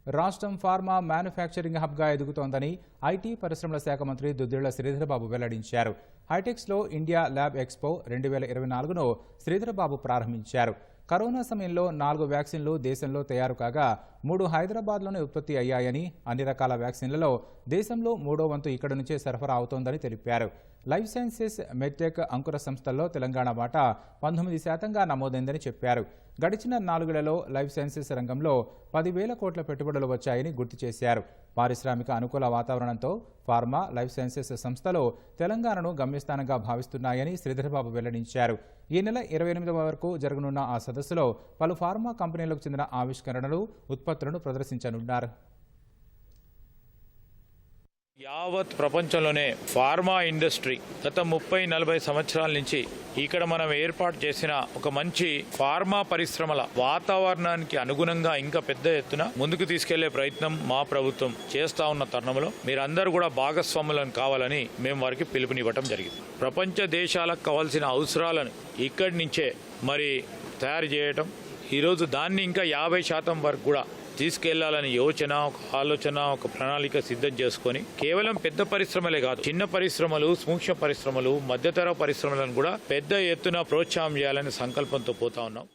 రాష్ట్రం pharma manufacturing హబ్గా ఎదుగుతోందని IT పరిశ్రమల శాఖ మంత్రి దుద్దిళ్ల శ్రీధరబాబు వెల్లడించారు. హైటెక్స్లో ఇండియా ల్యాబ్ ఎక్స్పో 2024ను శ్రీధరబాబు ప్రారంభించారు. కరోనా సమయంలో 4 వ్యాక్సిన్లు దేశంలో తయారు కాగా 3 హైదరాబాద్లోనే ఉత్పత్తి అయ్యాయని, అన్ని రకాల వ్యాక్సిన్లలో దేశంలో 3వ వంతు ఇక్కడి నుంచే సరఫరా అవుతోందని తెలిపారు. లైఫ్ సైన్సెస్, మెడ్టెక్ అంకుర సంస్థల్లో తెలంగాణ వాటా 19%గా నమోదైందని చెప్పారు. గడిచిన 4 లైఫ్ సైన్సెస్ రంగంలో 10,000 కోట్ల పెట్టుబడులు వచ్చాయని గుర్తు చేశారు. పారిశ్రామిక అనుకూల వాతావరణంతో ఫార్మా, లైఫ్ సైన్సెస్ సంస్థలు తెలంగాణను గమ్యస్థానంగా భావిస్తున్నాయని శ్రీధరబాబు వెల్లడించారు. ఈ నెల 28వ వరకు జరగనున్న ఆ సదస్సులో పలు ఫార్మా కంపెనీలకు చెందిన ఆవిష్కరణలు, ఉత్పత్తులను ప్రదర్శించనున్నారు. యావత్ ప్రపంచంలోనే ఫార్మా ఇండస్ట్రీ గత 30-40 సంవత్సరాల నుంచి ఇక్కడ మనం ఏర్పాటు చేసిన ఒక మంచి ఫార్మా పరిశ్రమల వాతావరణానికి అనుగుణంగా ఇంకా పెద్ద ఎత్తున ముందుకు తీసుకెళ్లే ప్రయత్నం మా ప్రభుత్వం చేస్తా ఉన్న తరుణంలో మీరందరూ కూడా భాగస్వాములను కావాలని మేము వారికి పిలుపునివ్వటం జరిగింది. ప్రపంచ దేశాలకు కావాల్సిన అవసరాలను ఇక్కడి నుంచే మరి తయారు చేయటం, ఈరోజు దాన్ని ఇంకా 50% వరకు కూడా తీసుకెళ్లాలని యోచన, ఒక ఆలోచన, ఒక ప్రణాళిక సిద్ధం చేసుకొని కేవలం పెద్ద పరిశ్రమలే కాదు, చిన్న పరిశ్రమలు, సూక్ష్మ పరిశ్రమలు, మధ్యతర పరిశ్రమలను కూడా పెద్ద ఎత్తున ప్రోత్సాహం చేయాలనే సంకల్పంతో పోతా ఉన్నాం.